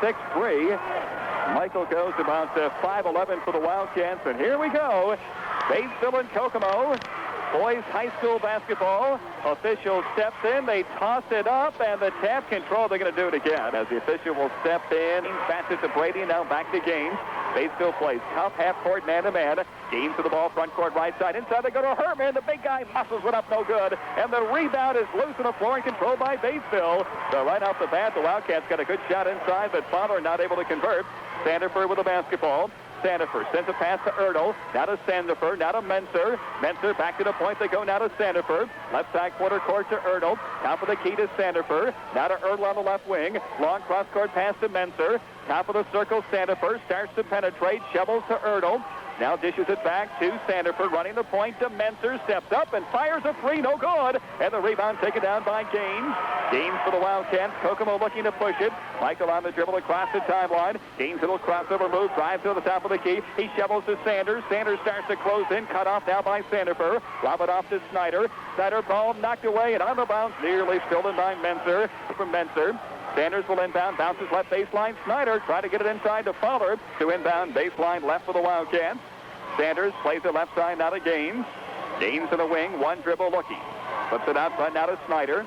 6'3". Michael goes about 5'11" for the Wildcats. And here we go. Batesville and Kokomo. Boys high school basketball. Official steps in. They toss it up, and the tap control. They're going to do it again as the official will step in. Pass it to Brady. Now back to Gaines. Batesville plays tough half-court man-to-man. Gaines to the ball, front court right side. Inside they go to Herman. The big guy muscles it up, no good. And the rebound is loose on the floor and controlled by Batesville. So right off the bat, the Wildcats got a good shot inside, but Fowler not able to convert. Sandifer with the basketball. Sandifer sends a pass to Erdl. Now to Sandifer. Now to Menser. Menser back to the point. They go now to Sandifer. Left side quarter court to Erdl. Top of the key to Sandifer. Now to Erdl on the left wing. Long cross court pass to Menser. Top of the circle, Sandifer starts to penetrate. Shovels to Erdl. Now dishes it back to Sandifer, running the point to Menser, steps up and fires a three, no good. And the rebound taken down by Gaines. Gaines for the Wildcats. Kokomo looking to push it. Michael on the dribble across the timeline. Gaines a little crossover move, drives to the top of the key. He shovels to Sanders. Sanders starts to close in, cut off now by Sandifer. Lob it off to Snyder. Snyder ball knocked away and on the bounce, nearly stolen by Menser. From Menser. Sanders will inbound, bounces left baseline. Snyder try to get it inside to Fowler. To inbound, baseline left for the Wildcats. Sanders plays it left side now to Gaines. Gaines in the wing, one dribble looking. Puts it out front now to Snyder.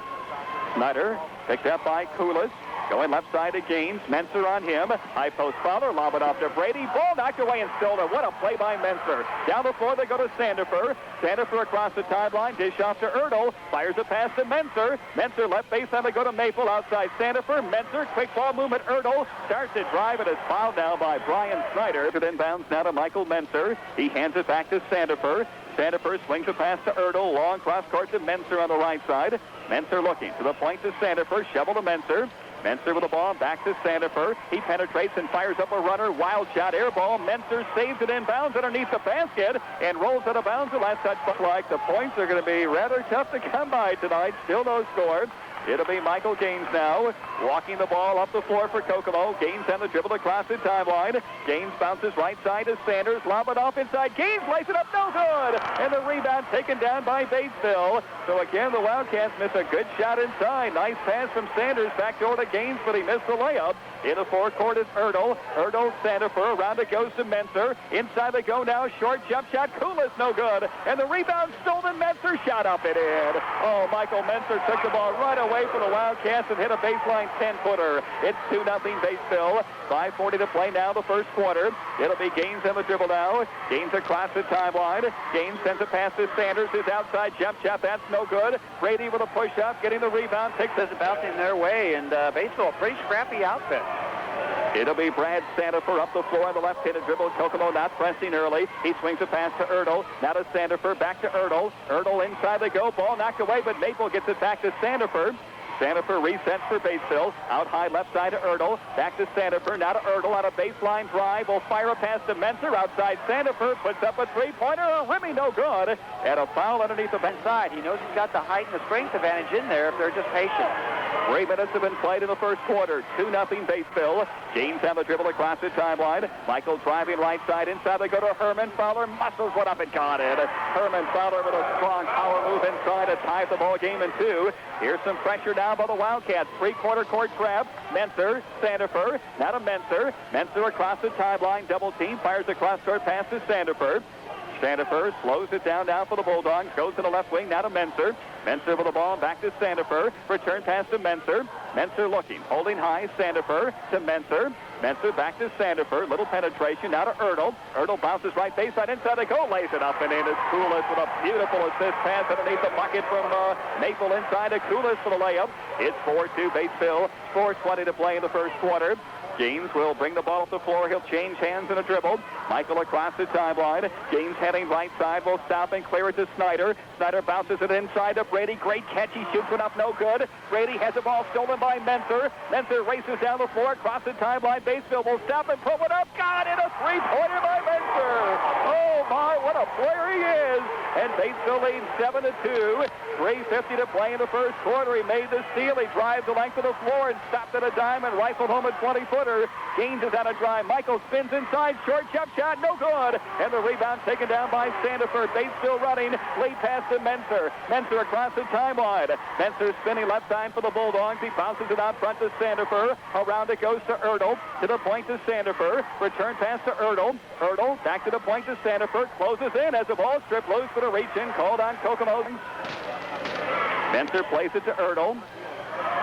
Snyder picked up by Koulis. Going left side to Gaines. Menser on him. High post Fowler. Lob it off to Brady. Ball knocked away and stolen. What a play by Menser. Down the floor they go to Sandifer. Sandifer across the timeline. Dish off to Erdl. Fires a pass to Menser. Menser left baseline. They go to Maple outside Sandifer. Menser. Quick ball movement. Erdl starts to drive. It is fouled now by Brian Snyder. It inbounds now to Michael Menser. He hands it back to Sandifer. Sandifer swings a pass to Erdl. Long cross court to Menser on the right side. Menser looking to the point to Sandifer. Shovel to Menser. Menser with the ball, back to Sandifer. He penetrates and fires up a runner. Wild shot, air ball. Menser saves it inbounds underneath the basket and rolls out of bounds. The last touch looks like the points are going to be rather tough to come by tonight. Still no score. It'll be Michael Gaines now, walking the ball up the floor for Kokomo. Gaines on the dribble across the timeline. Gaines bounces right side to Sanders. Lob it off inside. Gaines lays it up, no good. And the rebound taken down by Batesville. So again, the Wildcats miss a good shot inside. Nice pass from Sanders back door to Gaines, but he missed the layup. In the forecourt is Erdl. Erdl, Sandifer. Around it goes to Menser. Inside they go now. Short jump shot. Koulis, no good. And the rebound stolen. Menser shot up and in. Oh, Michael Menser took the ball right away for the Wildcats and hit a baseline 10-footer. It's 2-0 Batesville. 5:40 to play now the first quarter. It'll be Gaines on the dribble now. Gaines across the timeline. Gaines sends a pass to Sanders. His outside jump shot. That's no good. Brady with a push-up, getting the rebound. Takes this bouncing their way, and Batesville, a pretty scrappy outfit. It'll be Brad Sandifer up the floor on the left-handed dribble. Kokomo not pressing early. He swings a pass to Erdl. Now to Sandifer. Back to Erdl. Erdl inside they go. Ball knocked away, but Maple gets it back to Sandifer. Sandifer resets for Batesville. Out high left side to Erdl. Back to Sandifer. Now to Erdl on a baseline drive. Will fire a pass to Menser. Outside Sandifer puts up a three-pointer. A rimmy no good. And a foul underneath the bench side. He knows he's got the height and the strength advantage in there if they're just patient. 3 minutes have been played in the first quarter. 2-0 Batesville. Gaines on the dribble across the timeline. Michael driving right side. Inside they go to Herman. Fowler muscles one up and got it. Herman Fowler with a strong power move inside to tie the ball game in 2. Here's some pressure now by the Wildcats. Three-quarter court trap. Menser, Sandifer. Now to Menser. Menser across the timeline. Double team. Fires a cross-court pass to Sandifer. Sandifer slows it down now for the Bulldogs. Goes to the left wing. Now to Menser. Menser with the ball. Back to Sandifer. Return pass to Menser. Menser looking. Holding high. Sandifer to Menser. Menser back to Sandifer. Little penetration. Now to Erdl. Erdl bounces right baseline. Inside they go. Lays it up and in. It's Koulis with a beautiful assist pass underneath the bucket from Maple inside to Koulis for the layup. It's 4-2 Batesville. 4:20 to play in the first quarter. Gaines will bring the ball up the floor. He'll change hands in a dribble. Michael across the timeline. Gaines heading right side. Will stop and clear it to Snyder. Snyder bounces it inside to Brady. Great catch. He shoots it up. No good. Brady has the ball stolen by Menser. Menser races down the floor. Across the timeline. Batesville will stop and pull it up. Got it. A three-pointer by Menser. Oh, my. What a player he is. And Batesville leads 7-2. 3:50 to play in the first quarter. He made the steal. He drives the length of the floor and stopped at a dime and rifled home a 20-footer. three-pointer. Gaines is on a drive. Michael spins inside. Short jump shot. No good. And the rebound taken down by Sandiford. Batesville running. Late pass to Menser. Menser across the timeline. Menser spinning left side for the Bulldogs. He bounces it out front to Sandiford. Around it goes to Erdl. To the point to Sandiford. Return pass to Erdl. Erdl back to the point to Sandiford. Closes in as the ball stripped loose for the reach-in called on Kokomo. Menser plays it to Erdl.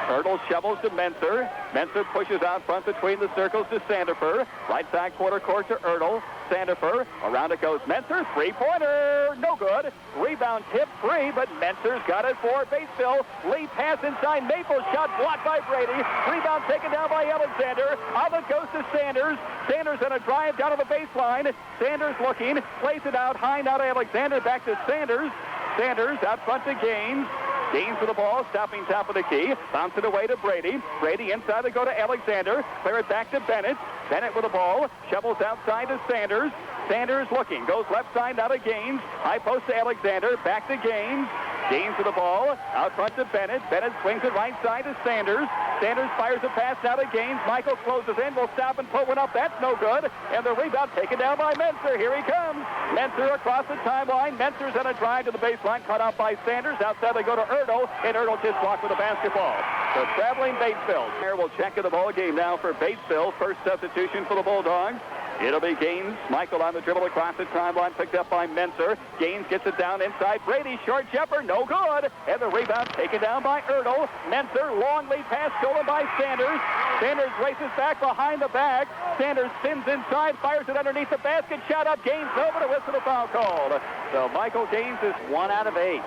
Erdl shovels to Menser. Menser pushes out front between the circles to Sandiford. Right side quarter court to Erdl. Sandiford. Around it goes Menser. Three-pointer. No good. Rebound tip free, but Menser's got it for Batesville. Lead pass inside. Maple shot blocked by Brady. Rebound taken down by Alexander. Out it goes to Sanders. Sanders on a drive down to the baseline. Sanders looking. Plays it out high now to Alexander. Back to Sanders. Sanders out front to Gaines. Gaines for the ball, stopping top of the key. Bounce it away to Brady. Brady inside to go to Alexander. Clear it back to Bennett. Bennett with the ball. Shovels outside to Sanders. Sanders looking. Goes left side now to Gaines. High post to Alexander. Back to Gaines. Gaines with the ball. Out front to Bennett. Bennett swings it right side to Sanders. Sanders fires a pass now to Gaines. Michael closes in. Will stop and put one up. That's no good. And the rebound taken down by Menser. Here he comes. Menser across the timeline. Menser's on a drive to the baseline. Cut out by Sanders. Outside they go to Erdl. And Erdl just blocked with the basketball. So traveling Batesville. Here we'll check in the ball game now for Batesville. First substitution for the Bulldogs. It'll be Gaines. Michael on the dribble across the timeline, picked up by Menser. Gaines gets it down inside. Brady, short jumper, no good. And the rebound taken down by Erdl. Menser, long lead pass stolen by Sanders. Sanders races back behind the back. Sanders spins inside, fires it underneath the basket. Shot up, Gaines, no, but a whistle, a foul called. So Michael Gaines is 1 out of 8.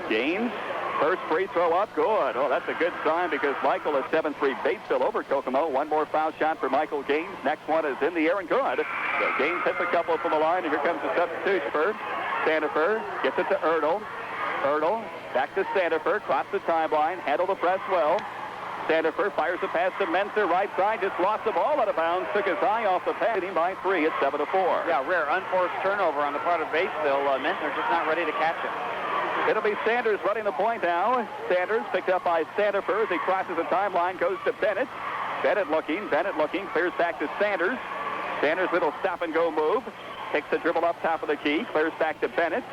Gaines. First free throw up, good. Oh, that's a good sign because Michael is 7-3 Batesville over Kokomo. One more foul shot for Michael Gaines. Next one is in the air and good. So Gaines hits a couple from the line, and here comes the substitution for Sandiford. Gets it to Erdl. Erdl back to Sandiford, cross the timeline, handle the press well. Sandiford fires a pass to Menser, right side, just lost the ball out of bounds, took his eye off the pass, hitting by 3 at 7-4. Yeah, rare unforced turnover on the part of Batesville. Menser just not ready to catch it. It'll be Sanders running the point now. Sanders picked up by Sandiford as he crosses the timeline, goes to Bennett. Bennett looking, clears back to Sanders. Sanders little stop and go move. Takes the dribble up top of the key, clears back to Bennett.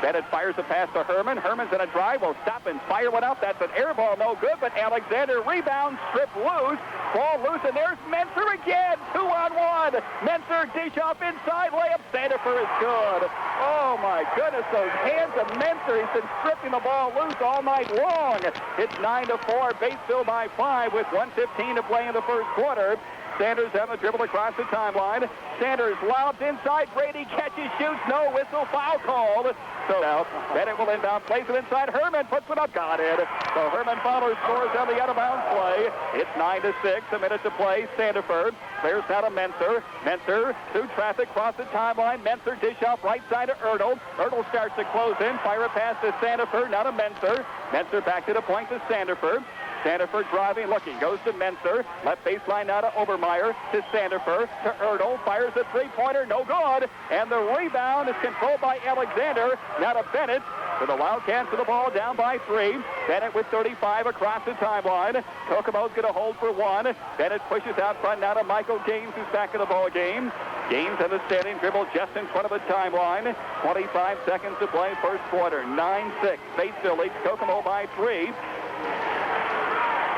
Bennett fires a pass to Herman. Herman's in a drive, will stop and fire one up. That's an air ball, no good, but Alexander rebounds, stripped loose. Ball loose, and there's Menser again. 2-on-1. Menser, dish off inside, layup. Sandiford is good. Oh, my goodness, those hands of Menser. He's been stripping the ball loose all night long. It's 9-4, Batesville by 5 with 1:15 to play in the first quarter. Sanders on the dribble across the timeline. Sanders lobs inside. Brady catches, shoots, no whistle, foul called. So now Bennett will inbound, plays it inside. Herman puts it up, got it. So Herman Fowler scores on the out-of-bounds play. It's 9-6, a minute to play. Sandiford clears now to Menser. Menser through traffic, cross the timeline. Menser dish off right side to Erdl. Erdl starts to close in, fire a pass to Sandiford, now to Menser. Menser back to the point to Sandiford. Sandiford driving, looking, goes to Menser. Left baseline now to Obermeyer, to Sandiford, to Erdl. Fires a three-pointer, no good. And the rebound is controlled by Alexander. Now to Bennett. For the Wildcats, to the ball down by 3. Bennett with 35 across the timeline. Kokomo's going to hold for 1. Bennett pushes out front now to Michael Gaines, who's back in the ball game. Gaines on the standing dribble just in front of the timeline. 25 seconds to play first quarter. 9-6. Batesville leads Kokomo by 3.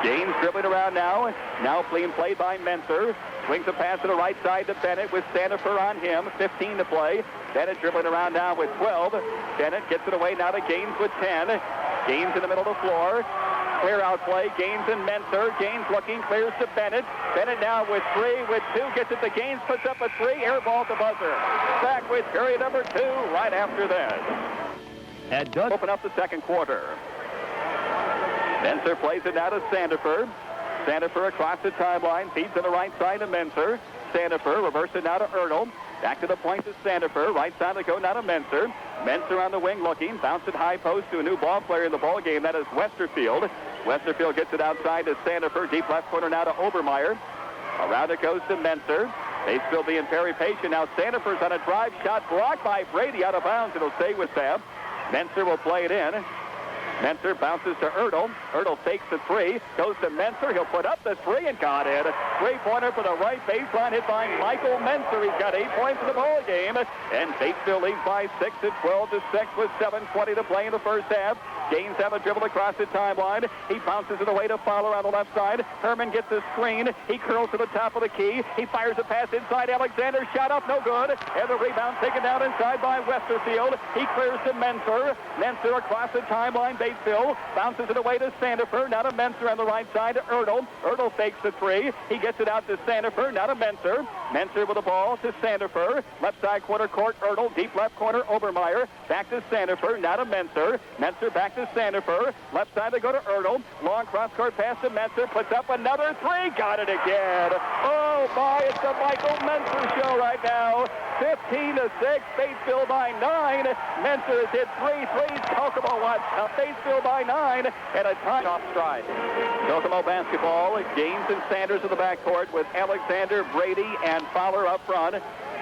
Gaines dribbling around now. Now being played by Menser. Swings a pass to the right side to Bennett with Sandiford on him. 15 to play. Bennett dribbling around now with 12. Bennett gets it away now to Gaines with 10. Gaines in the middle of the floor. Clear out play. Gaines and Menser. Gaines looking, clears to Bennett. Bennett now with 3, with 2. Gets it to Gaines, puts up a 3. Air ball to buzzer. Back with period number 2 right after that. And does open up the second quarter. Menser plays it now to Sandiford. Sandiford across the timeline. Feeds on the right side to Menser. Sandiford reverses it now to Erdl. Back to the point to Sandiford. Right side to go now to Menser. Menser on the wing looking. Bounce it high post to a new ball player in the ball game. That is Westerfield. Westerfield gets it outside to Sandiford. Deep left corner now to Obermeyer. Around it goes to Menser. Batesville being very patient. Now Sandiford's on a drive shot blocked by Brady out of bounds. It'll stay with them. Menser will play it in. Menser bounces to Erdl. Erdl fakes the three, goes to Menser. He'll put up the three and got it. Three-pointer for the right baseline, hit by Michael Menser. He's got 8 points in the ball game. And Batesville leads by 6 at 12-6 with 7:20 to play in the first half. Gaines have a dribble across the timeline. He bounces it away to Fowler on the left side. Herman gets the screen. He curls to the top of the key. He fires a pass inside. Alexander shot up, no good. And the rebound taken down inside by Westerfield. He clears to Menser. Menser across the timeline. Batesville bounces it away to Sandifer. Now to Menser on the right side to Erdl. Erdl fakes the three. He gets it out to Sandifer. Now to Menser. Menser with the ball to Sandifer. Left side corner court. Erdl. Deep left corner. Obermeyer. Back to Sandifer. Now to Menser. Menser back to Sandifer. Left side they go to Erdl. Long cross-court pass to Menser. Puts up another three. Got it again. Oh, my. It's the Michael Menser show right now. 15-6. Batesville by 9. Menser has hit 3 threes. Kokomo wants Batesville by 9. And a time off stride. Kokomo basketball. Gaines and Sanders in the backcourt with Alexander, Brady, and Fowler up front.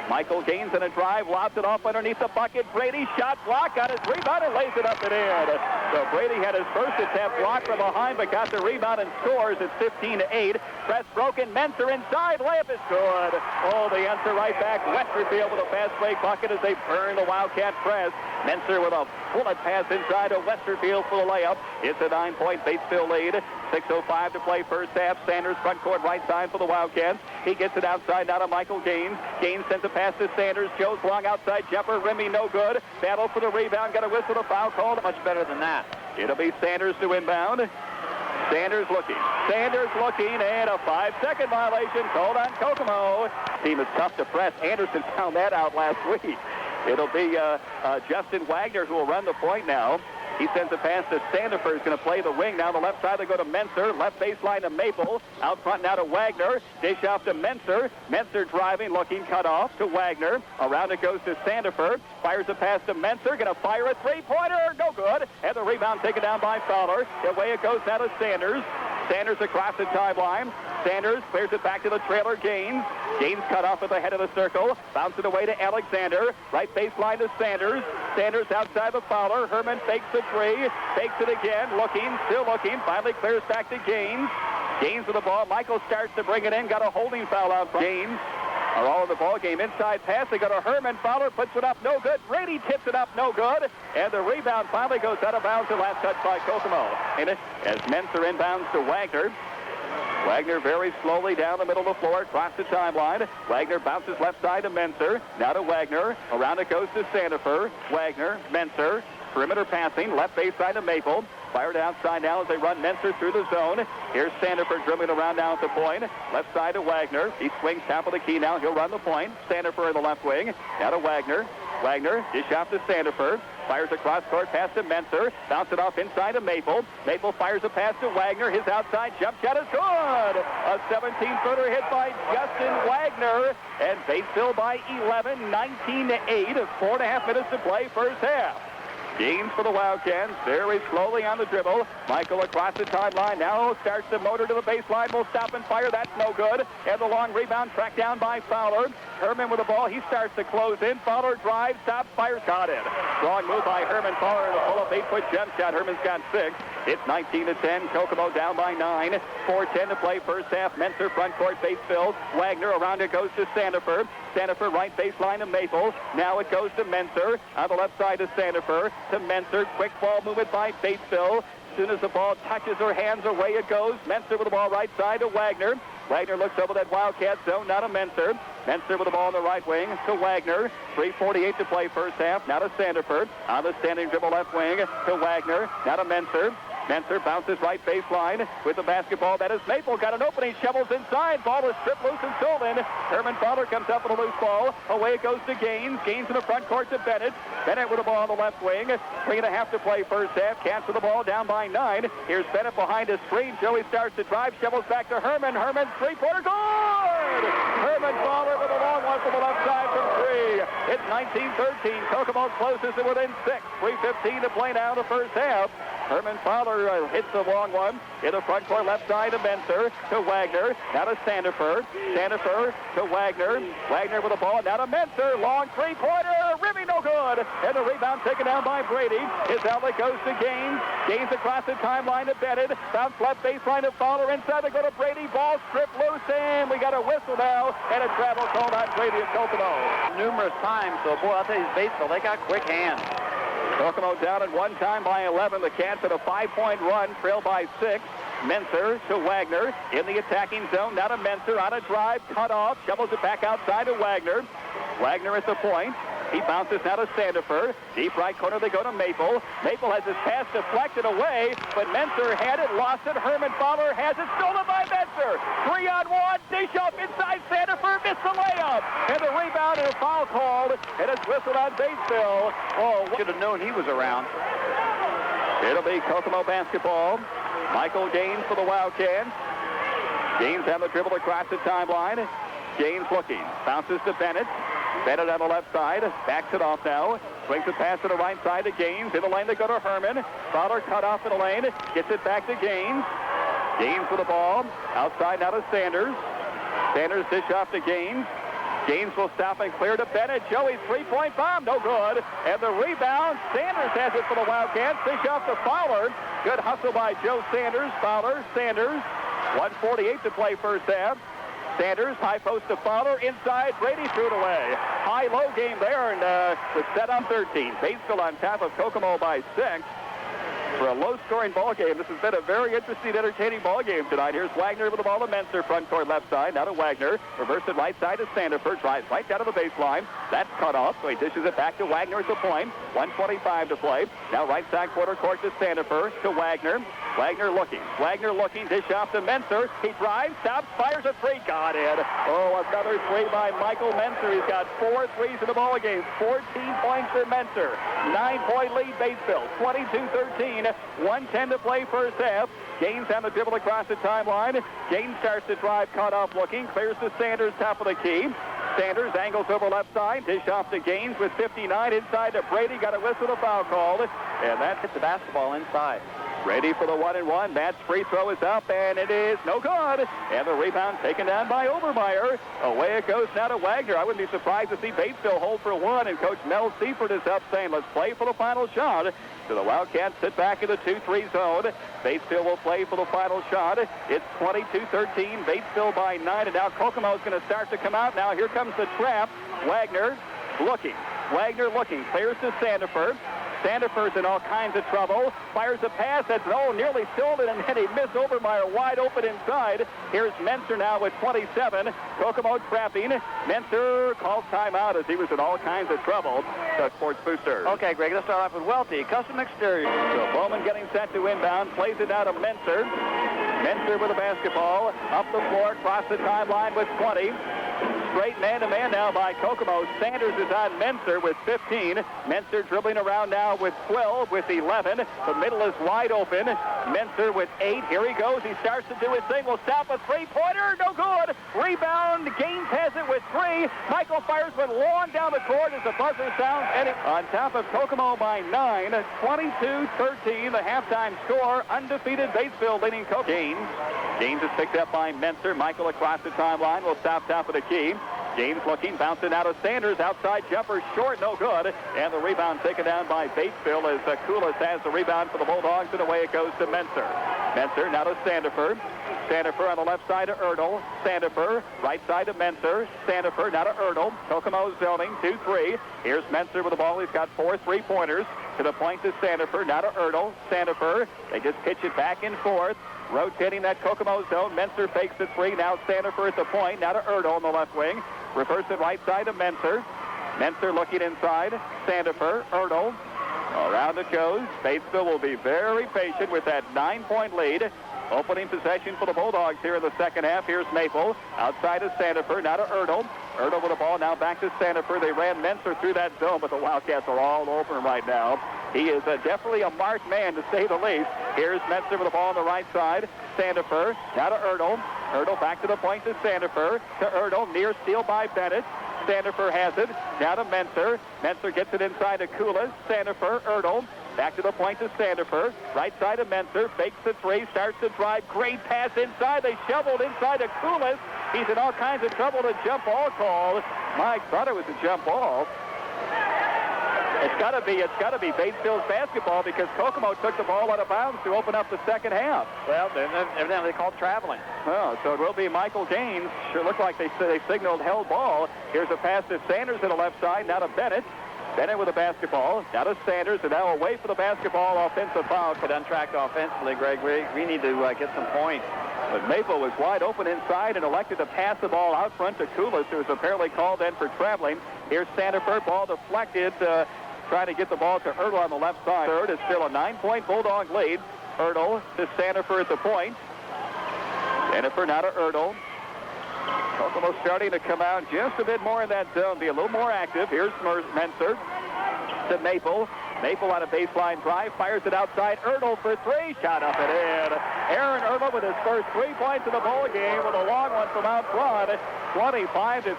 Michael Gaines in a drive, lobs it off underneath the bucket. Brady shot block, got his rebound and lays it up and in. So Brady had his first attempt blocked from behind, but got the rebound and scores. It's 15-8. Press broken. Menser inside. Layup is good. Oh, the answer right back. Westerfield with a fast break bucket as they burn the Wildcat press. Menser with a bullet pass inside to Westerfield for the layup. It's a 9-point Batesville lead. 6:05 to play first half. Sanders front court right side for the Wildcats. He gets it outside now to Michael Gaines. Gaines sends a pass to Sanders. Joe's long outside jumper. Rimmy no good. Battle for the rebound. Got a whistle to foul called. Much better than that. It'll be Sanders to inbound. Sanders looking, and a 5-second violation called on Kokomo. Team is tough to press. Anderson found that out last week. It'll be Justin Wagner who will run the point now. He sends a pass to Sandifer, who's going to play the wing. Now on the left side, they go to Menser. Left baseline to Maple. Out front now to Wagner. Dish off to Menser. Menser driving, looking, cut off to Wagner. Around it goes to Sandifer. Fires a pass to Menser. Going to fire a three-pointer. No good. And the rebound taken down by Fowler. Away it goes now to Sanders. Sanders across the timeline. Sanders clears it back to the trailer, Gaines. Gaines cut off at the head of the circle. Bounce it away to Alexander. Right baseline to Sanders. Sanders outside the Fowler. Herman fakes the three. Fakes it again. Looking, still looking. Finally clears back to Gaines. Gaines with the ball. Michael starts to bring it in. Got a holding foul out front. Gaines are all in the ball game. Inside pass. They go to Herman. Fowler puts it up. No good. Brady tips it up. No good. And the rebound finally goes out of bounds. And last touch by Kokomo. And as Menser inbounds to Wagner. Wagner very slowly down the middle of the floor, across the timeline. Wagner bounces left side to Menser. Now to Wagner. Around it goes to Sandifer. Wagner, Menser. Perimeter passing, left baseline to Maple. Fired outside now as they run Menser through the zone. Here's Sandifer dribbling around now at the point. Left side to Wagner. He swings top of the key now. He'll run the point. Sandifer in the left wing. Now to Wagner. Wagner, dish off to Sandifer. Fires a cross-court pass to Menser. Bounce it off inside to Maple. Maple fires a pass to Wagner. His outside jump shot is good. A 17-footer hit by Justin Wagner. And Batesville by 11, 19-8. 4.5 minutes to play first half. Gaines for the Wildcats, very slowly on the dribble. Michael across the timeline now starts to motor to the baseline. Will stop and fire. That's no good. And the long rebound tracked down by Fowler. Herman with the ball. He starts to close in. Fowler drives, stops, fires, got it. Strong move by Herman. Fowler in a pull-up 8-foot jump shot. Herman's got 6. It's 19-10. Kokomo down by 9. 4:10 to play first half. Menser front court, Batesville. Wagner around it goes to Sandifer. Sandifer right baseline to Maple. Now it goes to Menser. On the left side to Sandifer. To Menser. Quick ball movement by Batesville. As soon as the ball touches her hands, away it goes. Menser with the ball right side to Wagner. Wagner looks over that Wildcat zone. Now to Menser. Menser with the ball on the right wing to Wagner. 3:48 to play first half. Now to Sandifer. On the standing dribble left wing to Wagner. Now to Menser. Menser bounces right baseline with the basketball. That is Maple. Got an opening. Shovels inside. Ball is stripped loose and stolen. Herman Fowler comes up with a loose ball. Away it goes to Gaines. Gaines in the front court to Bennett. Bennett with the ball on the left wing. 3.5 to play first half. Cats with the ball down by 9. Here's Bennett behind his screen. Joey starts to drive. Shovels back to Herman. Herman's three-pointer. Good! Herman Fowler with a long one from the left side from 3. It's 19-13. Kokomo closes it within 6. 3:15 to play now the first half. Herman Fowler hits the long one. In the front court left side to Menser, to Wagner. Now to Sandifer. Sandifer to Wagner. Wagner with the ball. Now to Menser. Long three-pointer. Ribby no good. And the rebound taken down by Brady. His outlet goes to Gaines. Gaines across the timeline to Bennett. Bounce left baseline to Fowler. Inside they go to Brady. Ball stripped loose. And we got a whistle now. And a travel called on Brady of Kokomo. Numerous times. So, boy, I'll tell you, Batesville, they got quick hands. Kokomo down at one time by 11. The Cats at a 5-point run, trail by 6. Menser to Wagner in the attacking zone. Now to Menser on a drive, cut off, shovels it back outside to Wagner. Wagner at the point. He bounces now to Sandifer. Deep right corner, they go to Maple. Maple has his pass deflected away, but Menser had it, lost it. Herman Fowler has it, stolen by Menser. 3-on-1, dish up inside Sandifer, missed the layup. And the rebound and a foul called, and it's whistled on Batesville. Oh, Should have known he was around. It'll be Kokomo basketball. Michael Gaines for the Wildcats. Gaines on the dribble across the timeline. Gaines looking, bounces to Bennett. Bennett on the left side, backs it off now. Swings the pass to the right side to Gaines. In the lane they go to Herman. Fowler cut off in the lane, gets it back to Gaines. Gaines with the ball. Outside now to Sanders. Sanders dish off to Gaines. Gaines will stop and clear to Bennett. Joey's three-point bomb, no good. And the rebound, Sanders has it for the Wildcats. Dish off to Fowler. Good hustle by Joe Sanders. Fowler, Sanders. 1:48 to play first half. Sanders, high post to Fowler, inside, Brady threw it away. High-low game there, and was set on 13. Batesville on top of Kokomo by 6. For a low-scoring ball game, this has been a very interesting, entertaining ball game tonight. Here's Wagner with the ball to Menser, front court left side, now to Wagner. Reverse it right side to Sandifer, drives right down to the baseline. That's cut off, so he dishes it back to Wagner at the point. 1:25 to play. Now right side quarter court to Sandifer, to Wagner. Wagner looking, dish off to Menser. He drives, stops, fires a three, got it. Oh, another three by Michael Menser. He's got 4 threes in the ball game. 14 points for Menser. 9-point lead Batesville. 22-13. 1:10 to play first half. Gaines on the dribble across the timeline. Gaines starts to drive, cut off looking, clears to Sanders, top of the key. Sanders angles over left side, dish off to Gaines with 59 inside to Brady. Got a whistle, a foul called, and that hits the basketball inside. Brady for the 1-and-1. Matt's free throw is up, and it is no good. And the rebound taken down by Obermeyer. Away it goes now to Wagner. I wouldn't be surprised to see Batesville hold for one, and Coach Mel Seifert is up saying, let's play for the final shot. So the Wildcats sit back in the 2-3 zone. Batesville will play for the final shot. It's 22-13. Batesville by 9, and now Kokomo is going to start to come out. Now here comes the trap. Wagner looking, clears to Sandifer. Sandifer's in all kinds of trouble. Fires a pass that's nearly stolen, and then he missed Obermeyer wide open inside. Here's Menser now with 27. Kokomo trapping. Menser calls timeout as he was in all kinds of trouble. The Sports Booster. Okay, Greg, let's start off with Welty. Custom exterior. So Bowman getting set to inbound. Plays it now to Menser. Menser with the basketball. Up the floor, across the timeline with 20. Straight man-to-man now by Kokomo. Sanders is on Menser with 15. Menser dribbling around now with 12, with 11. The middle is wide open. Menser with 8. Here he goes. He starts to do his thing. Will stop a three-pointer. No good. Rebound. Gaines has it with 3. Michael fires one long down the court as the buzzer sounds. And on top of Kokomo by 9. 22-13. The halftime score. Undefeated Batesville leading Kokomo. Gaines is picked up by Menser. Michael across the timeline will stop top of the key. Gaines looking, bouncing out of Sanders. Outside jumper short, no good. And the rebound taken down by Batesville as Koulis has the rebound for the Bulldogs, and away it goes to Menser. Menser now to Sandifer. Sandifer on the left side to Erdl. Sandifer, right side to Menser. Sandifer now to Erdl. Kokomo zoning, 2-3. Here's Menser with the ball. He's got 4 3-pointers. To the point to Sandifer, now to Erdl. Sandifer, they just pitch it back and forth. Rotating that Kokomo zone. Menser fakes the 3. Now Sandifer at the point. Now to Erdl on the left wing. Reverse it right side to Menser. Menser looking inside. Sandifer, Erdl. Around it goes. Batesville will be very patient with that 9-point lead. Opening possession for the Bulldogs here in the second half. Here's Maple. Outside is Sandifer. Now to Erdl. Erdl with the ball. Now back to Sandifer. They ran Menser through that zone, but the Wildcats are all over him right now. He is definitely a marked man, to say the least. Here's Menser with the ball on the right side. Sandifer. Now to Erdl. Erdl back to the point to Sandifer. To Erdl. Near steal by Bennett. Sandifer has it. Now to Menser. Menser gets it inside to Koulis. Sandifer. Erdl. Back to the point to Sandifer. Right side of Menser. Fakes the three. Starts to drive. Great pass inside. They shoveled inside to Kulis. He's in all kinds of trouble. A jump ball call. Mike thought it was a jump ball. It's got to be Batesville's basketball because Kokomo took the ball out of bounds to open up the second half. Well, evidently they called traveling. Oh, so it will be Michael Gaines. Sure looked like they signaled held ball. Here's a pass to Sanders on the left side. Now to Bennett. Bennett with the basketball. Now to Sanders, and now away for the basketball. Offensive foul. Could untracked offensively, Greg. We need to get some points. But Maple was wide open inside and elected to pass the ball out front to Kulis, who was apparently called in for traveling. Here's Sandifer. Ball deflected. Trying to get the ball to Ertl on the left side. Third is still a 9-point Bulldog lead. Ertl to Sandifer at the point. Sandifer now to Ertl. Kokomo starting to come out just a bit more in that zone, be a little more active. Here's Menser to Maple. Maple on a baseline drive, fires it outside. Ertl for three, shot up and in. Aaron Ertl with his first 3 points in the ball game with a long one from out front. 25-13.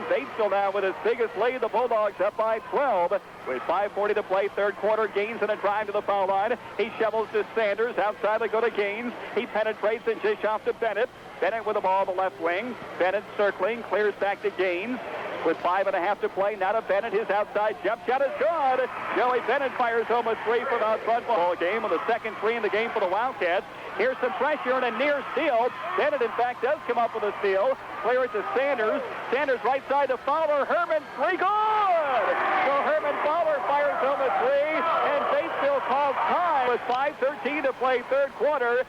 Batesville now with his biggest lead. The Bulldogs up by 12 with 5:40 to play. Third quarter. Gaines in a drive to the foul line. He shovels to Sanders. Outside they go to Gaines. He penetrates and dish off to Bennett. Bennett with the ball on the left wing. Bennett circling, clears back to Gaines. With 5.5 to play, now to Bennett. His outside jump shot is good. Joey Bennett fires home a three from out front. Ball game with the second three in the game for the Wildcats. Here's some pressure and a near steal. Bennett, in fact, does come up with a steal. Clear it to Sanders. Sanders right side to Fowler. Herman, three, good! So Herman Fowler fires home a three, and Batesville calls time with 5:13 to play third quarter.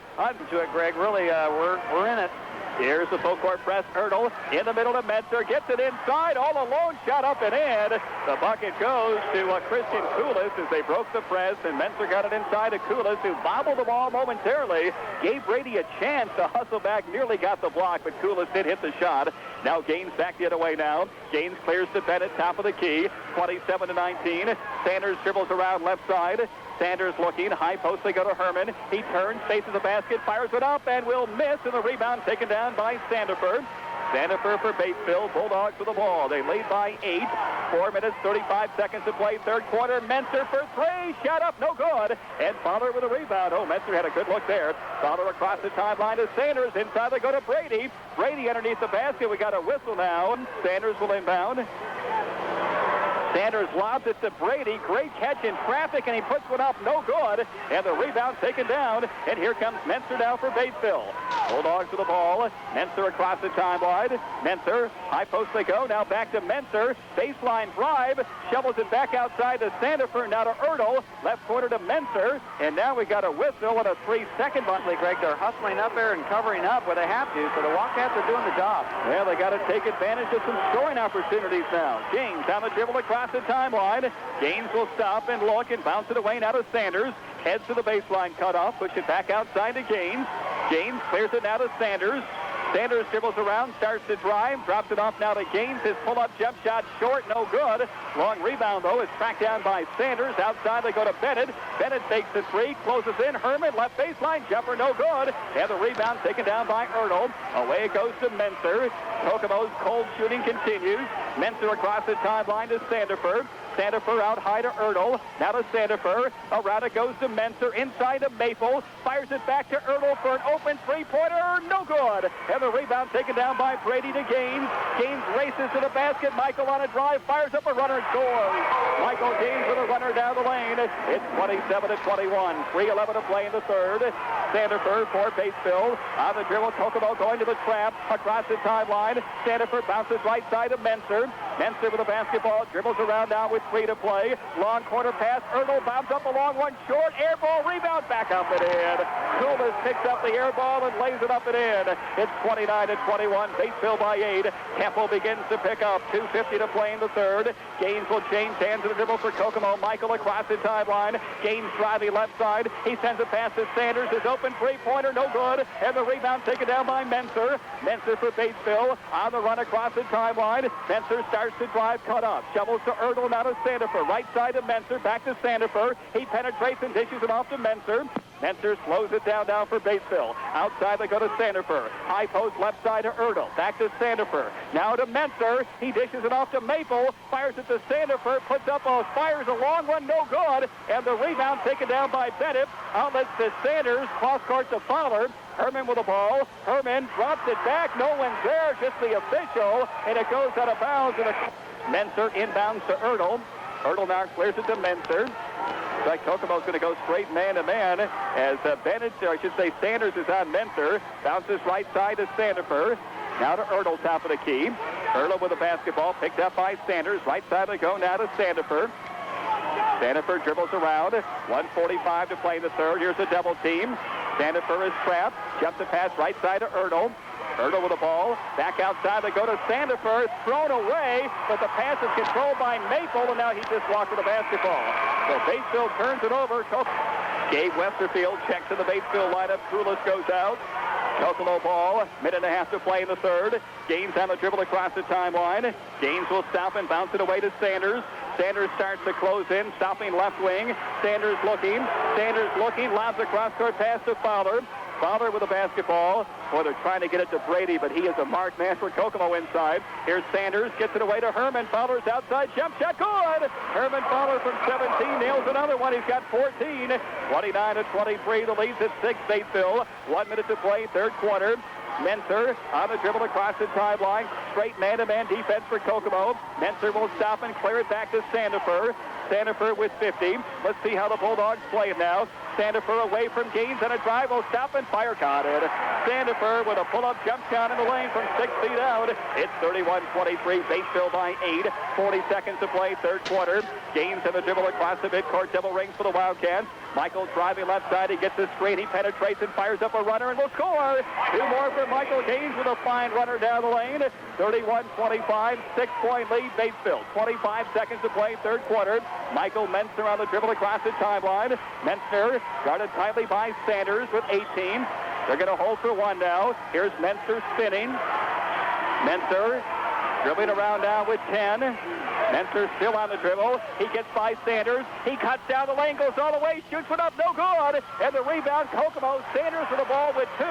To it, Greg. Really, we're in it. Here's the full court press. Ertl in the middle to Menser. Gets it inside. All alone. Shot up and in. The bucket goes to Christian Kulis as they broke the press. And Menser got it inside to Kulis, who bobbled the ball momentarily. Gave Brady a chance to hustle back. Nearly got the block, but Kulis did hit the shot. Now Gaines back the other way now. Gaines clears to Bennett, top of the key. 27-19. Sanders dribbles around left side. Sanders looking, high post, they go to Herman. He turns, faces the basket, fires it up, and will miss, and the rebound taken down by Sandifer. Sandifer for Batesville. Bulldogs with the ball. They lead by 8. 4 minutes, 35 seconds to play. Third quarter. Menser for three. Shot up, no good. And Fowler with a rebound. Oh, Menser had a good look there. Fowler across the timeline to Sanders. Inside they go to Brady. Brady underneath the basket. We got a whistle now. Sanders will inbound. Sanders lobs it to Brady. Great catch in traffic, and he puts one up. No good. And the rebound taken down. And here comes Menser now for Batesville. Bulldogs with the ball. Menser across the timeline. Menser, high post they go. Now back to Menser. Baseline drive. Shovels it back outside to Sandifer. Now to Ertl. Left corner to Menser. And now we got a whistle and a 3-second bunt. Greg, they're hustling up there and covering up where they have to, so the Wildcats are doing the job. Well, they got to take advantage of some scoring opportunities now. Gaines on the dribble across the timeline. Gaines will stop and look and bounce it away now to Sanders. Heads to the baseline cutoff. Push it back outside to Gaines. Gaines clears it now to Sanders. Sanders dribbles around, starts to drive, drops it off now to Gaines. His pull-up jump shot short, no good. Long rebound, though, is tracked down by Sanders. Outside they go to Bennett. Bennett takes the three, closes in. Herman, left baseline, jumper, no good. And the rebound taken down by Ertl. Away it goes to Menser. Kokomo's cold shooting continues. Menser across the timeline to Sandifer. Sandifer out high to Ertl. Now to Sandifer. Around it goes to Menser. Inside to Maple. Fires it back to Ertl for an open three-pointer. No good. And the rebound taken down by Brady to Gaines. Gaines races to the basket. Michael on a drive. Fires up a runner. Scores. Michael Gaines with a runner down the lane. It's 27-21. 3:11 to play in the third. Sandifer for Batesville. On the dribble. Kokomo going to the trap. Across the timeline. Sandifer bounces right side to Menser. Menser with the basketball. Dribbles around now with 3 to play. Long corner pass. Ertl bounds up a long one short. Air ball rebound back up and in. Kulis picks up the air ball and lays it up and in. It's 29-21. Batesville by 8. Tempo begins to pick up. 2:50 to play in the third. Gaines will change hands to the dribble for Kokomo. Michael across the timeline. Gaines driving left side. He sends a pass to Sanders. His open three-pointer, no good. And the rebound taken down by Menser. Menser for Batesville. On the run across the timeline. Menser starts to drive, cut up. Shovels to Ertl, now to Sandifer. Right side to Menser, back to Sandifer. He penetrates and dishes it off to Menser. Menser slows it down now for Batesville. Outside they go to Sandifer. High post left side to Erdl. Back to Sandifer. Now to Menser. He dishes it off to Maple. Fires it to Sandifer. Puts up fires a long one. No good. And the rebound taken down by Bennett. Outlets to Sanders. Cross court to Fowler. Herman with the ball. Herman drops it back. No one's there. Just the official. And it goes out of bounds. And Menser inbounds to Erdl. Erdl now clears it to Menser. Looks like Kokomo's going to go straight man-to-man as Bennett, or I should say Sanders, is on Menser. Bounces right side to Sandifer. Now to Erdl, top of the key. Erdl with the basketball, picked up by Sanders. Right side they go now to Sandifer. Sandifer dribbles around. 1:45 to play in the third. Here's a double team. Sandifer is trapped. Jumps the pass right side to Erdl. Erdl with the ball. Back outside they go to Sandifer. It's thrown away, but the pass is controlled by Maple, and now he just walked with the basketball. So Batesville turns it over. Gabe Westerfield checks in the Batesville lineup. Koulis goes out. Kokomo ball. Minute and a half to play in the third. Gaines on the dribble across the timeline. Gaines will stop and bounce it away to Sanders. Sanders starts to close in, stopping left wing. Sanders looking. Lobs a cross-court pass to Fowler. Fowler with the basketball. Boy, they're trying to get it to Brady, but he is a marked man for Kokomo inside. Here's Sanders, gets it away to Herman. Fowler's outside, jump shot, good! Herman Fowler from 17 nails another one. He's got 14. 29-23, the lead's at 6, Batesville. 1 minute to play, third quarter. Menser on the dribble across the timeline. Straight man-to-man defense for Kokomo. Menser will stop and clear it back to Sandifer. Sandifer with 50. Let's see how the Bulldogs play it now. Sandifer away from Gaines on a drive. Will stop and fire caught it. Sandifer with a pull-up jump shot in the lane from 6 feet out. It's 31-23. Batesville by 8. 40 seconds to play, third quarter. Gaines on the dribble across the midcourt. Double rings for the Wildcats. Michael driving left side. He gets the screen. He penetrates and fires up a runner and will score. 2 more for Michael Gaines with a fine runner down the lane. 31-25. 6-point lead, Batesville. 25 seconds to play, third quarter. Michael Menser on the dribble across the timeline. Menser guarded tightly by Sanders with 18. They're going to hold for one now. Here's Menser spinning. Menser dribbling around now with 10. Menser still on the dribble. He gets by Sanders. He cuts down the lane, goes all the way, shoots it up, no good. And the rebound, Kokomo. Sanders with the ball with 2.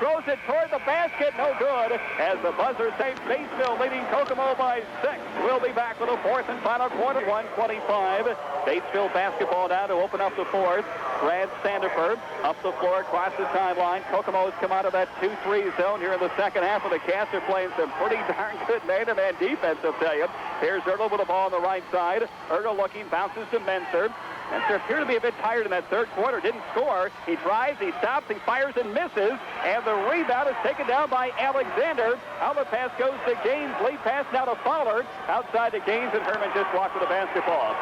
Throws it toward the basket, no good. As the buzzer saves, Batesville leading Kokomo by 6. We'll be back with a fourth and final quarter. 1:25. Batesville basketball now to open up the fourth. Brad Sandifer up the floor across the timeline. Kokomo has come out of that 2-3 zone here in the second half of the Cats are playing some pretty darn good man-to-man defense, I'll tell you. Here's Erdl with the ball on the right side. Erdl looking, bounces to Menser. Menser appeared to be a bit tired in that third quarter. Didn't score. He drives, he stops, he fires and misses. And the rebound is taken down by Alexander. Outlet pass goes to Gaines. Lead pass now to Fowler. Outside to Gaines, and Herman just walked with the basketball.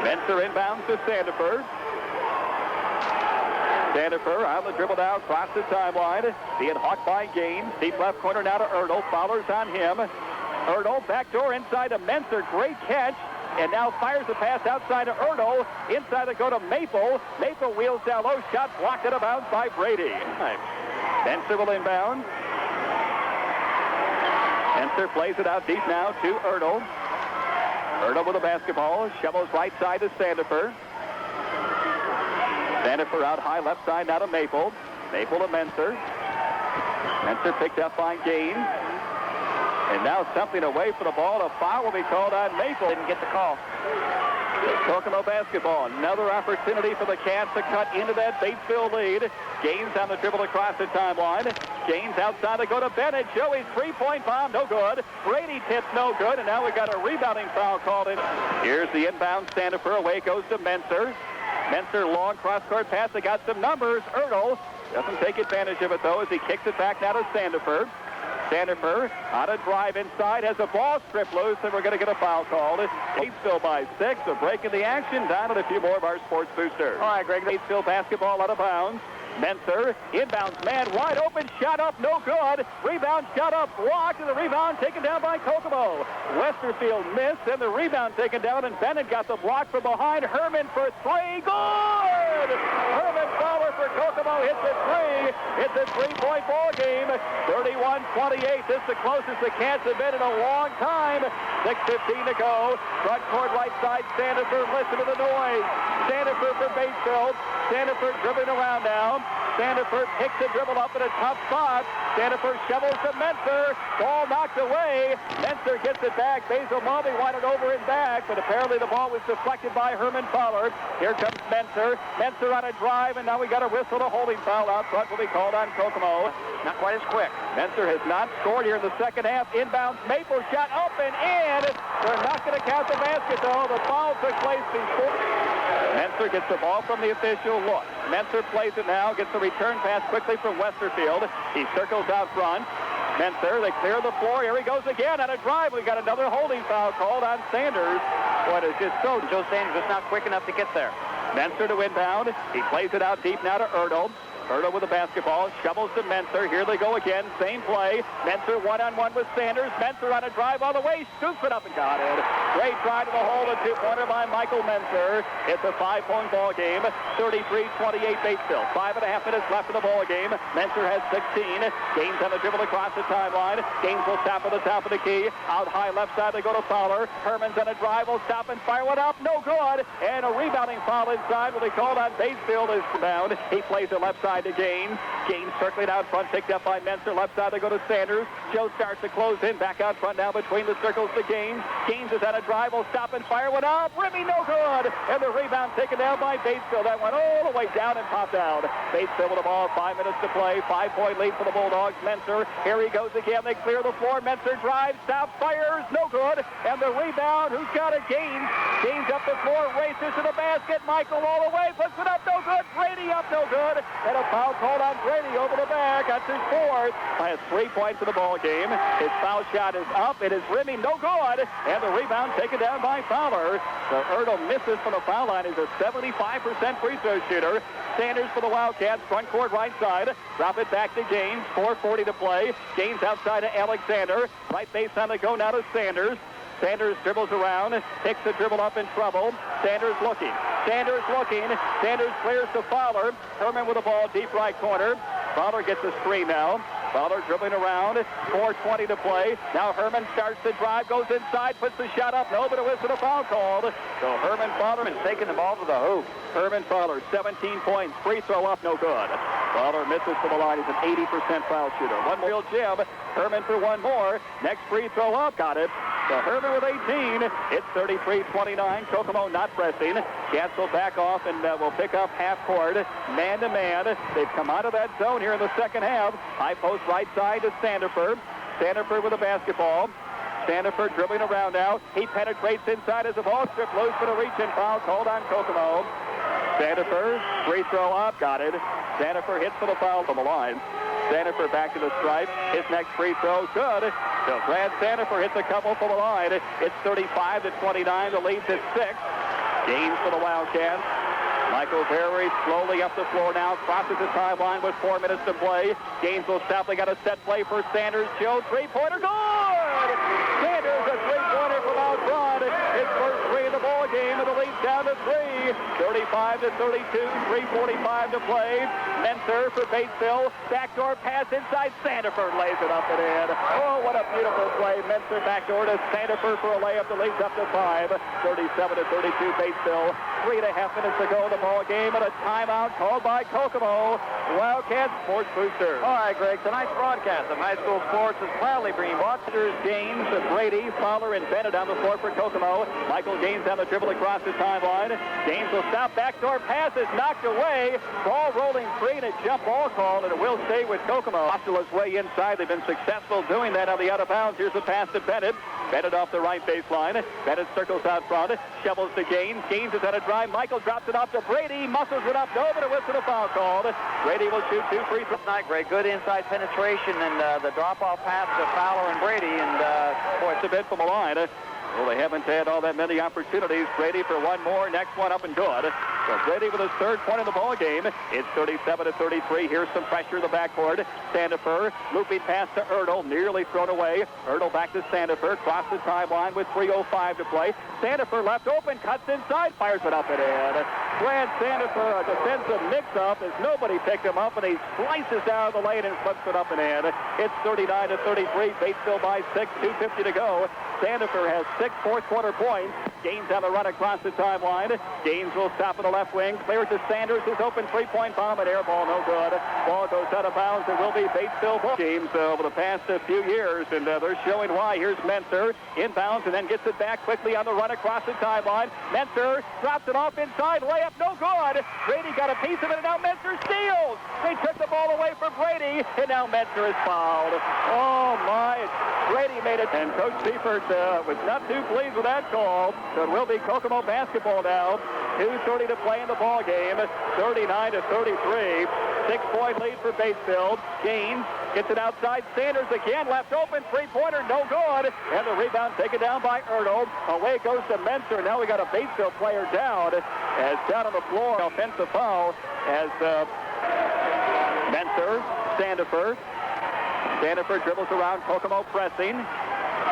Menser inbounds to Sandifer. Sandifer on the dribble now across the timeline. Being hawked by Gaines. Deep left corner now to Erdl. Fowler's on him. Erdl backdoor inside to Menser. Great catch. And now fires the pass outside to Erdl. Inside they go to Maple. Maple wheels down low. Shot blocked out of bounds by Brady. Menser will inbound. Menser plays it out deep now to Erdl. Erdl with the basketball. Shovels right side to Sandifer. Sandifer out high left side now to Maple. Maple to Menser. Menser picked up by Gaines. And now something away from the ball. A foul will be called on Maple. Didn't get the call. Kokomo basketball. Another opportunity for the Cats to cut into that Batesville lead. Gaines on the dribble across the timeline. Gaines outside to go to Bennett. Joey's three-point bomb, no good. Brady tips, no good. And now we got a rebounding foul called in. Here's the inbound. Sandifer away goes to Menser. Menser long cross-court pass. They got some numbers. Erdl doesn't take advantage of it, though, as he kicks it back now to Sandifer. Sandifer on a drive inside, has a ball stripped loose, and we're going to get a foul called. Batesville by 6, a break in the action. Down at a few more of our sports boosters. All right, Greg. Batesville basketball out of bounds. Menser, inbounds man, wide open, shot up, no good. Rebound, shot up, blocked, and the rebound taken down by Kokomo. Westerfield missed, and the rebound taken down, and Bennett got the block from behind. Herman for 3, good! Herman Fowler for Kokomo hits a three. It's a three-point ball game. 31-28. This is the closest the Cats have been in a long time. 6:15 to go. Front court right side. Sanford, listen to the noise. Sanford for Batesville. Sanford dribbling around now. Sanford picks the dribble up in a tough spot. Sanford shovels to Menser. Ball knocked away. Menser gets it back. Basil Mulvey wanted over and back, but apparently the ball was deflected by Herman Fowler. Here comes Menser. Menser on a drive, and now we got a whistle. A holding foul out front will be called on Kokomo. Not quite as quick. Menser has not scored here in the second half. Inbounds Maple shot up and in. They're not going to count the basket, though. The foul took place before. Menser gets the ball from the official. Look. Menser plays it now. Gets the return pass quickly from Westerfield. He circles out front. Menser, they clear the floor. Here he goes again on a drive. We got another holding foul called on Sanders. What is just so... Joe Sanders is not quick enough to get there. Menser to inbound. He plays it out deep now to Ertl. Ertl with the basketball, shovels to Menser. Here they go again, same play. Menser one-on-one with Sanders. Menser on a drive all the way, scoops it up and got it. Great try to the hole, a two-pointer by Michael Menser. It's a 5-point ball game, 33-28 Batesville. 5.5 minutes left in the ball game. Menser has 16. Gaines on the dribble across the timeline. Gaines will stop at the top of the key. Out high left side, they go to Fowler. Herman's on a drive, will stop and fire one up. No good. And a rebounding foul inside will be called on Batesville. Is down. He plays it left side to Gaines. Gaines circling out front, picked up by Menser. Left side they go to Sanders. Joe starts to close in. Back out front now between the circles to Gaines. Gaines is on a drive. Will stop and fire one up. Ribby no good. And the rebound taken down by Batesville. That went all the way down and popped out. Batesville with the ball. 5 minutes to play. 5-point lead for the Bulldogs. Menser. Here he goes again. They clear the floor. Menser drives. Stops. Fires. No good. And the rebound. Who's got it? Gaines. Gaines up the floor. Races to the basket. Michael all the way. Puts it up. No good. Brady up. No good. And a foul called on Brady over the back. That's his fourth. Has 3 points in the ball game. His foul shot is up. It is rimming. No good. And the rebound taken down by Fowler. So Ertl misses from the foul line. He's a 75% free throw shooter. Sanders for the Wildcats. Front court right side. Drop it back to Gaines. 4:40 to play. Gaines outside to Alexander. Right baseline to go now to Sanders. Sanders dribbles around, takes the dribble up in trouble. Sanders looking. Sanders looking. Sanders clears to Fowler. Herman with the ball deep right corner. Fowler gets a screen now. Fowler dribbling around. 4:20 to play. Now Herman starts to drive, goes inside, puts the shot up. No, but it was a foul called. So Herman Fowler is taking the ball to the hoop. Herman Fowler, 17 points. Free throw up, no good. Fowler misses from the line. He's an 80% foul shooter. One more jib. Herman for one more. Next free throw up, got it. So Herman with 18. It's 33-29. Kokomo not pressing. Cats will back off and will pick up half court. Man to man. They've come out of that zone here in the second half. High post right side to Sanford. Sanford with the basketball. Sanford dribbling around now. He penetrates inside as the ball strip loose for the reach-in foul called on Kokomo. Sanford, free throw up, got it. Sanford hits for the foul from the line. Sanford back to the stripe. His next free throw, good. So Brad Sanford hits a couple from the line. It's 35-29. The lead's at 6. Gaines for the Wildcats. Michael Berry slowly up the floor now, crosses the timeline with 4 minutes to play. Gaines will stop. They got a set play for Sanders. Joe, three-pointer, good! Sanders, a three-pointer from out front. His first three in the ball game, and the lead's down to 3. 35-32, 3:45 to play. Menser for Batesville. Backdoor pass inside. Sanford lays it up and in. Oh, what a beautiful play. Menser backdoor to Sanford for a layup. The lead's up to 5. 37-32 Batesville. 3.5 minutes to go in the ball game, and a timeout called by Kokomo. Wildcat Sports Booster. All right, Greg. Tonight's broadcast of high school sports is proudly bringing Watchers, Gaines, Brady, Fowler, and Bennett on the floor for Kokomo. Michael Gaines on the dribble across the timeline. Gaines will stop. Backdoor pass is knocked away. Ball rolling free, and a jump ball call, and it will stay with Kokomo. Hustle his way inside. They've been successful doing that on the out of bounds. Here's the pass to Bennett. Bennett off the right baseline. Bennett circles out front. Shovels to Gaines. Gaines is on a drive. Michael drops it off to Brady. Muscles it up. No, but it was to the foul called. Brady will shoot 2 free throws. Tonight, Greg. Good inside penetration and the drop-off pass to Fowler and Brady. And, boy, it's a bit from the line. Well, they haven't had all that many opportunities. Brady for one more. Next one up and good. So Brady with his third point in the ball game. It's 37-33. Here's some pressure in the backcourt. Sanford looping pass to Ertl. Nearly thrown away. Ertl back to Sanford. Cross the timeline with 3:05 to play. Sanford left open. Cuts inside. Fires it up and in. Grant Sandifer, a defensive mix-up as nobody picked him up, and he slices down the lane and flips it up and in. It's 39-33. Batesville by 6, 2:50 to go. Sandifer has 6 fourth-quarter points. Gaines on the run across the timeline. Gaines will stop in the left wing. Clears to Sanders. His open three-point bomb. An air ball, no good. Ball goes out of bounds. It will be Batesville ball teams over the past few years, and they're showing why. Here's Menser inbounds and then gets it back quickly on the run across the timeline. Menser drops it off inside. Layup, no good. Brady got a piece of it, and now Menser steals. They took the ball away from Brady, and now Menser is fouled. Oh, my. Brady made it, and Coach Seifert was not too pleased with that call. So it will be Kokomo basketball now. 2:30 to play in the ball game. 39-33. 6-point lead for Batesville. Gaines gets it outside. Sanders again, left open. Three-pointer, no good. And the rebound taken down by Ertl. Away goes to Menser. Now we got a Batesville player down. As down on the floor, offensive foul as Menser, Sandifer. Sandifer dribbles around, Kokomo pressing.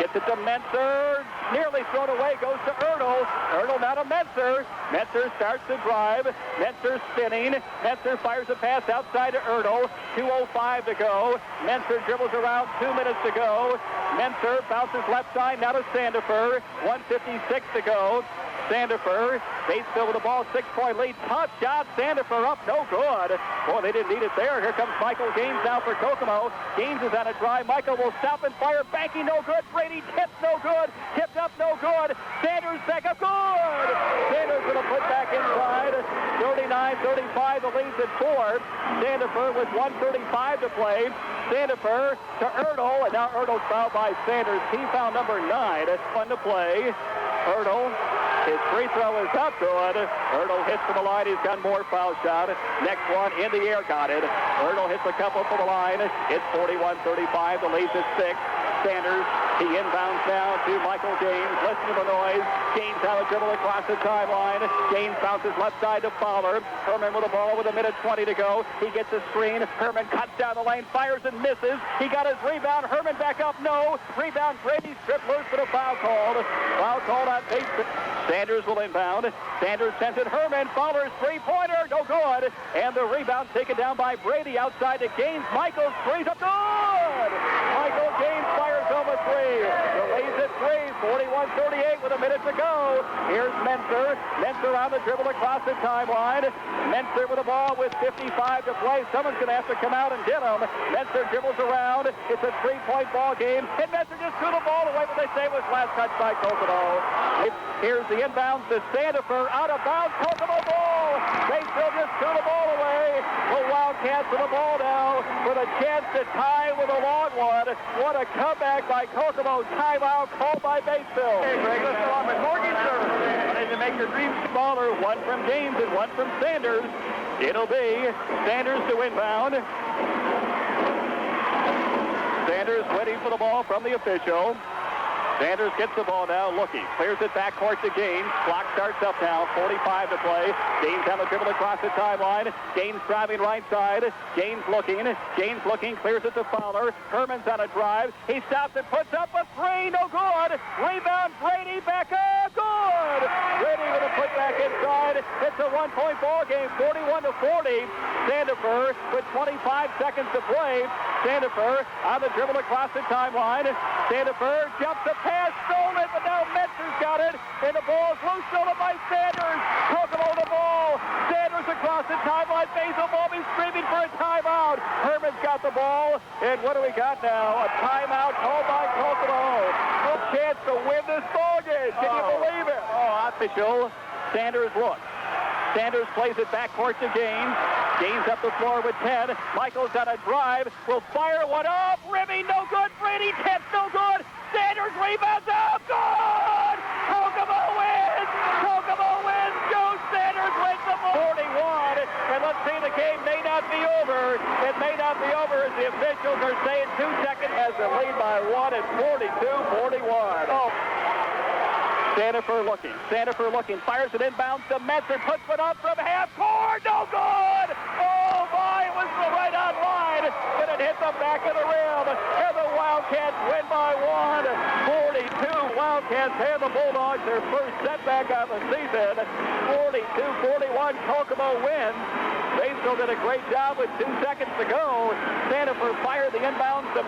Gets it to Menser. Nearly thrown away. Goes to Ertl. Ertl now to Menser. Menser starts to drive. Menser spinning. Menser fires a pass outside to Ertl. 2:05 to go. Menser dribbles around. 2 minutes to go. Menser bounces left side now to Sandifer. 1:56 to go. Sandifer, Batesville with the ball, 6-point lead. Tough shot, Sandifer up, no good. Boy, they didn't need it there. Here comes Michael Gaines now for Kokomo. Gaines is on a drive. Michael will stop and fire. Banking, no good. Brady tips, no good. Tipped up, no good. Sanders back up, good. Sanders going to put back inside. 39-35, the lead's at 4. Sandifer with 1:35 to play. Sandifer to Ertl, and now Ertl's fouled by Sanders. Team foul number 9. 1 to play. Ertl. His free throw is up good. Ertl hits from the line. He's got more foul shot. Next one in the air, got it. Ertl hits a couple from the line. It's 41-35. The lead's at 6. Sanders, he inbounds now to Michael Gaines. Listen to the noise. Gaines out of dribble across the timeline. Gaines bounces left side to Fowler. Herman with the ball with 1:20 to go. He gets a screen. Herman cuts down the lane, fires and misses. He got his rebound. Herman back up, no. Rebound, Brady stripped loose for the foul called. Foul called on Batesville. Sanders will inbound. Sanders sends it. Herman. Fowler's three-pointer, no good. And the rebound taken down by Brady outside to Gaines. Michael's three's up, good. Michael Gaines fires home a three. The lead's at 3. 41-38 with 1 minute to go. Here's Menser. Menser on the dribble across the timeline. Menser with the ball with 55 to play. Someone's going to have to come out and get him. Menser dribbles around. It's a 3-point ball game. And Menser just threw the ball away, but they say it was last touch by Kokomo. Here's the inbound to Sandifer. Out of bounds. Kokomo ball. Batesville just threw the ball away. The Wildcats with the ball now with a chance to tie with a long one. What a comeback by Kokomo. Timeout called by Batesville. Hey, Greg, let's go on with Morgan service. Ready to make your dreams smaller. One from Gaines and one from Sanders. It'll be Sanders to inbound. Sanders waiting for the ball from the official. Sanders gets the ball now, looking. Clears it back court to Gaines. Clock starts up now. 45 to play. Gaines on the dribble across the timeline. Gaines driving right side. Gaines looking. Gaines looking. Clears it to Fowler. Herman's on a drive. He stops and puts up a three. No good. Rebound. Brady back up. Good. Brady with a putback inside. It's a 1-point ball game. 41-40. Sandifer with 25 seconds to play. Sandifer on the dribble across the timeline. Sandifer jumps the pass, stolen, but now Menser's got it, and the ball is loose, stolen by Sanders. Kokomo the ball. Sanders across the timeline. Basil Bobby screaming for a timeout. Herman's got the ball, and what do we got now? A timeout called by Kokomo. No chance to win this ball game. Can you believe it? Official. Sanders looks. Sanders plays it backcourt to Gaines. Gaines up the floor with 10. Michael's on a drive. Will fire one up. Ribby, no good. Brady tips, no good. Sanders rebounds up. Good! Kokomo wins! Kokomo wins! Joe Sanders wins the 41. And let's see, the game may not be over. It may not be over as the officials are saying 2 seconds has the lead by 1 at 42-41. Oh. Sandifer looking, fires it inbounds to Menser, puts it up from half court, no good! Oh my, it was right on line, but it hit the back of the rim, and the Wildcats win by 1, 42, Wildcats. Wildcats hand the Bulldogs their first setback of the season. 42-41, Kokomo wins. Batesville did a great job with 2 seconds to go. Sanford fired the inbounds to